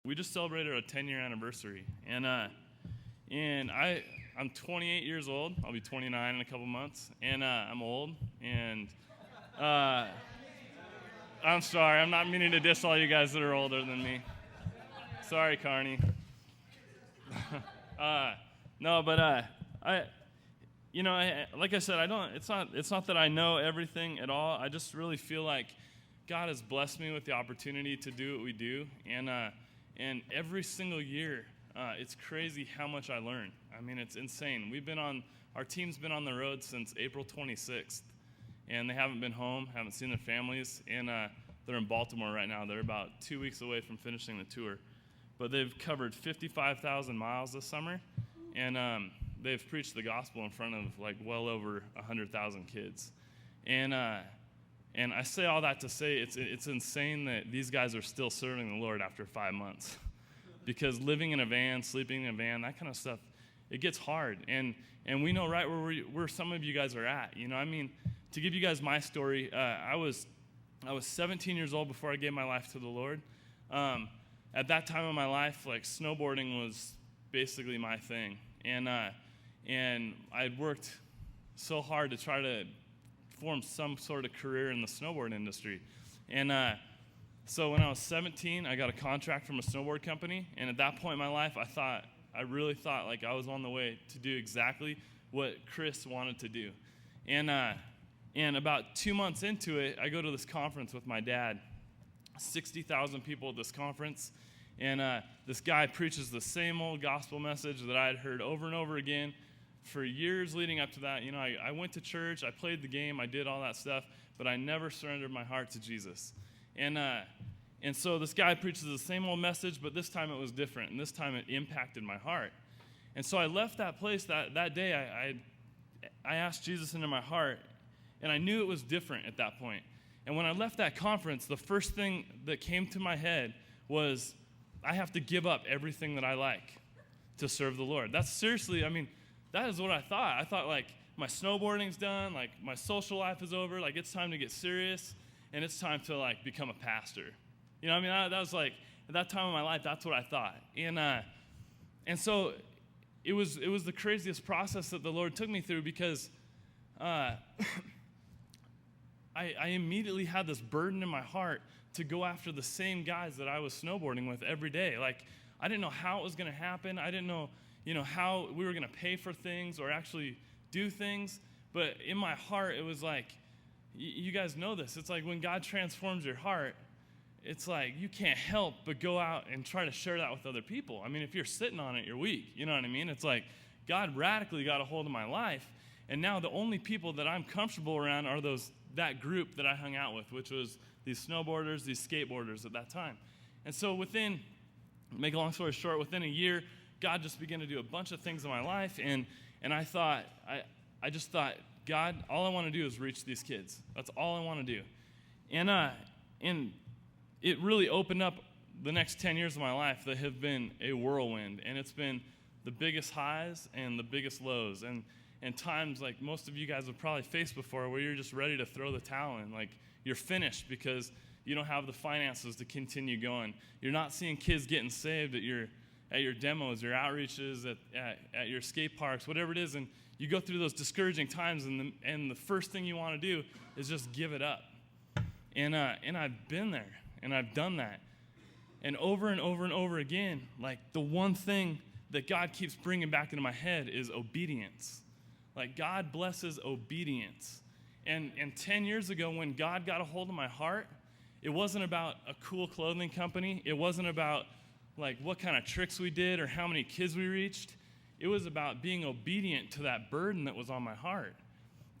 We just celebrated our 10-year anniversary, and I'm 28 years old. I'll be 29 in a couple months, and I'm old, and I'm sorry. I'm not meaning to diss all you guys that are older than me. Sorry, Carney. No, but like I said, I don't. It's not that I know everything at all. I just really feel like God has blessed me with the opportunity to do what we do, and every single year, it's crazy how much I learn. I mean, it's insane. Our team's been on the road since April 26th, and they haven't been home, haven't seen their families, and they're in Baltimore right now. They're about 2 weeks away from finishing the tour. But they've covered 55,000 miles this summer, and they've preached the gospel in front of well over 100,000 kids. And I say all that to say it's insane that these guys are still serving the Lord after 5 months. Because living in a van, sleeping in a van, that kind of stuff, it gets hard. And we know right where some of you guys are at. To give you guys my story, I was 17 years old before I gave my life to the Lord. At that time in my life, snowboarding was basically my thing. And I had worked so hard to try to form some sort of career in the snowboard industry. And so when I was 17, I got a contract from a snowboard company. And at that point in my life, I really thought I was on the way to do exactly what Chris wanted to do. And about 2 months into it, I go to this conference with my dad. 60,000 people at this conference. And this guy preaches the same old gospel message that I had heard over and over again for years leading up to that. I went to church, I played the game, I did all that stuff, but I never surrendered my heart to Jesus. And so this guy preaches the same old message, but this time it was different, and this time it impacted my heart. And so I left that place that day. I asked Jesus into my heart, and I knew it was different at that point. And when I left that conference, the first thing that came to my head was, I have to give up everything that I like to serve the Lord. That's seriously, that is what I thought. I thought, my snowboarding's done, my social life is over, it's time to get serious, and it's time to, become a pastor. That was, at that time in my life, that's what I thought. And so it was the craziest process that the Lord took me through, because I immediately had this burden in my heart to go after the same guys that I was snowboarding with every day. I didn't know how it was going to happen. I didn't know, how we were going to pay for things or actually do things. But in my heart, it was you guys know this. It's when God transforms your heart, it's you can't help but go out and try to share that with other people. If you're sitting on it, you're weak. You know what I mean? It's God radically got a hold of my life. And now the only people that I'm comfortable around are that group that I hung out with, which was these snowboarders, these skateboarders at that time. And so make a long story short, within a year, God just began to do a bunch of things in my life. And I just thought, God, all I want to do is reach these kids. That's all I want to do. And it really opened up the next 10 years of my life that have been a whirlwind. And it's been the biggest highs and the biggest lows. And times most of you guys have probably faced before, where you're just ready to throw the towel in. You're finished because you don't have the finances to continue going. You're not seeing kids getting saved at your demos, your outreaches, at your skate parks, whatever it is. And you go through those discouraging times, and the first thing you want to do is just give it up. And I've been there, and I've done that. And over and over and over again, the one thing that God keeps bringing back into my head is obedience. God blesses obedience. And 10 years ago, when God got a hold of my heart, it wasn't about a cool clothing company. It wasn't about what kind of tricks we did or how many kids we reached. It was about being obedient to that burden that was on my heart.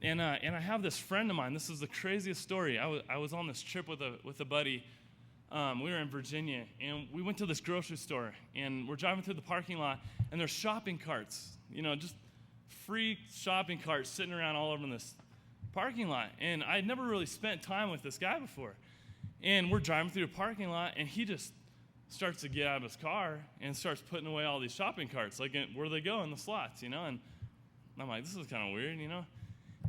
And I have this friend of mine. This is the craziest story. I was on this trip with a buddy. We were in Virginia, and we went to this grocery store, and we're driving through the parking lot, and there's shopping carts, just free shopping carts sitting around all over in this parking lot. And I'd never really spent time with this guy before. And we're driving through a parking lot, and he just starts to get out of his car and starts putting away all these shopping carts, where they go in the slots, And I'm like, this is kind of weird,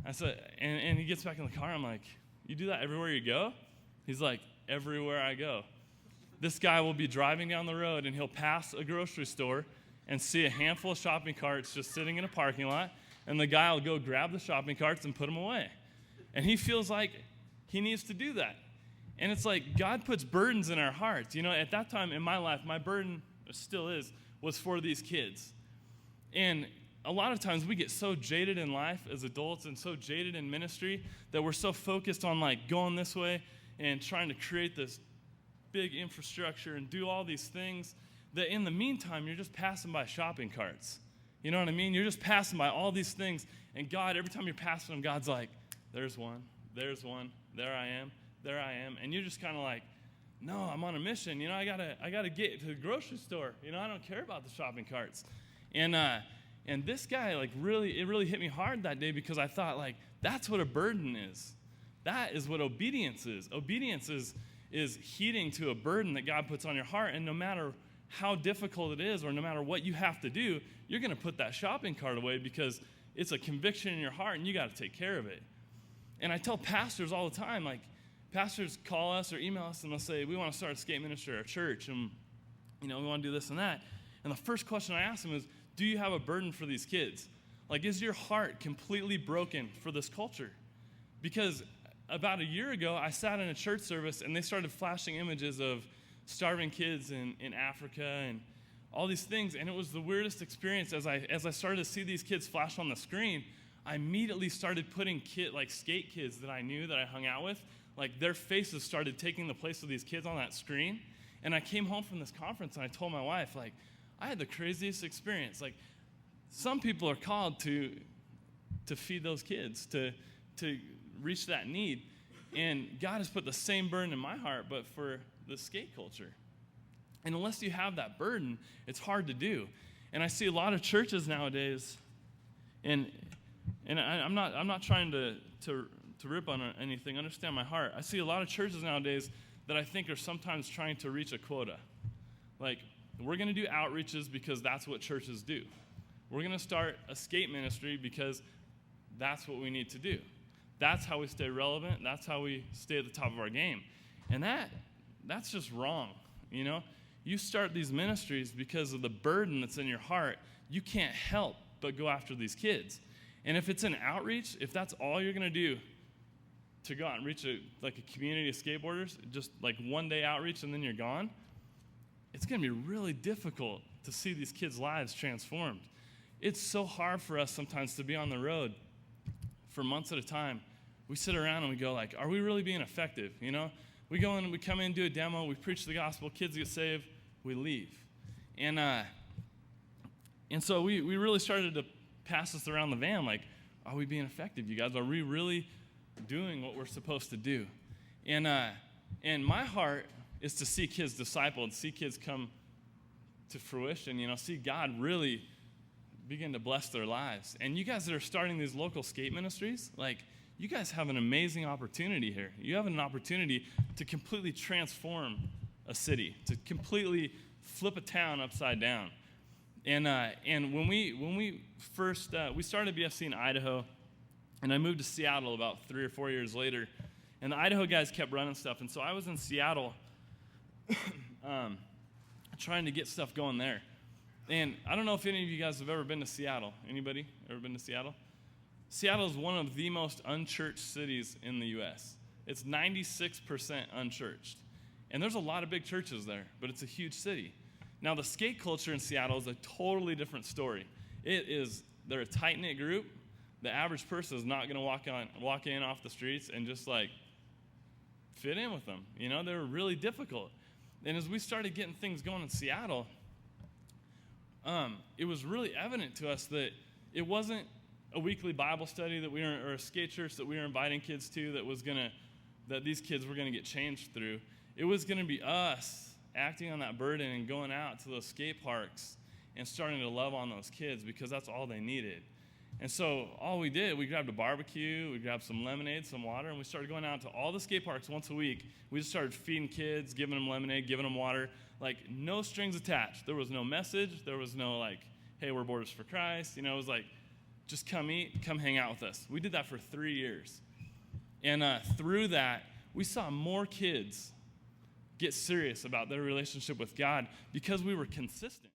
I said, and he gets back in the car. I'm like, you do that everywhere you go? He's like, everywhere I go. this guy will be driving down the road, and he'll pass a grocery store and see a handful of shopping carts just sitting in a parking lot, and the guy will go grab the shopping carts and put them away. And he feels like he needs to do that. And it's like God puts burdens in our hearts. You know, at that time in my life, my burden still was for these kids. And a lot of times we get so jaded in life as adults and so jaded in ministry that we're so focused on like going this way and trying to create this big infrastructure and do all these things that in the meantime, you're just passing by shopping carts. You know what I mean? You're just passing by all these things, and God, every time you're passing them, God's like, there's one, there I am, and you're just kind of like, no, I'm on a mission. You know, I gotta get to the grocery store. You know, I don't care about the shopping carts. And this guy, like, it really hit me hard that day because I thought, like, that's what a burden is. That is what obedience is. Obedience is heeding to a burden that God puts on your heart, and no matter how difficult it is or no matter what you have to do, you're going to put that shopping cart away because it's a conviction in your heart and you got to take care of it. And I tell pastors all the time, like, pastors call us or email us and they'll say, we want to start a skate ministry at our church and, you know, we want to do this and that. And the first question I ask them is, do you have a burden for these kids? Like, is your heart completely broken for this culture? Because about a year ago, I sat in a church service and they started flashing images of starving kids in Africa and all these things, and it was the weirdest experience. As I started to see these kids flash on the screen, I immediately started putting skate kids that I knew that I hung out with, like their faces started taking the place of these kids on that screen. And I came home from this conference and I told my wife, like, I had the craziest experience. Like, some people are called to feed those kids, to reach that need. And God has put the same burden in my heart, but for the skate culture. And unless you have that burden, it's hard to do. And I see a lot of churches nowadays, and I'm not trying to rip on anything. Understand my heart. I see a lot of churches nowadays that I think are sometimes trying to reach a quota. Like, we're going to do outreaches because that's what churches do. We're going to start a skate ministry because that's what we need to do. That's how we stay relevant. That's how we stay at the top of our game. And that's just wrong, you know? You start these ministries because of the burden that's in your heart. You can't help but go after these kids. And if it's an outreach, if that's all you're going to do to go out and reach a community of skateboarders, just like one day outreach and then you're gone, it's going to be really difficult to see these kids' lives transformed. It's so hard for us sometimes to be on the road for months at a time. We sit around and we go like, are we really being effective, you know? We go in, we come in, do a demo, we preach the gospel, kids get saved, we leave. And so we really started to pass this around the van, like, are we being effective, you guys? Are we really doing what we're supposed to do? And my heart is to see kids discipled, see kids come to fruition, you know, see God really begin to bless their lives. And you guys that are starting these local skate ministries, like, you guys have an amazing opportunity here. You have an opportunity to completely transform a city, to completely flip a town upside down. And when we first we started BFC in Idaho, and I moved to Seattle about 3 or 4 years later, and the Idaho guys kept running stuff, and so I was in Seattle trying to get stuff going there. And I don't know if any of you guys have ever been to Seattle. Anybody ever been to Seattle? Seattle is one of the most unchurched cities in the U.S. It's 96% unchurched. And there's a lot of big churches there, but it's a huge city. Now, the skate culture in Seattle is a totally different story. They're a tight-knit group. The average person is not going to walk in off the streets and just, like, fit in with them. You know, they're really difficult. And as we started getting things going in Seattle, it was really evident to us that it wasn't a weekly Bible study or a skate church that we were inviting kids to that these kids were gonna get changed through. It was gonna be us acting on that burden and going out to those skate parks and starting to love on those kids because that's all they needed. And so all we did, we grabbed a barbecue, we grabbed some lemonade, some water, and we started going out to all the skate parks once a week. We just started feeding kids, giving them lemonade, giving them water, like no strings attached. There was no message. There was no like, hey, we're Borders for Christ. You know, it was like, just come eat, come hang out with us. We did that for 3 years. And through that, we saw more kids get serious about their relationship with God because we were consistent.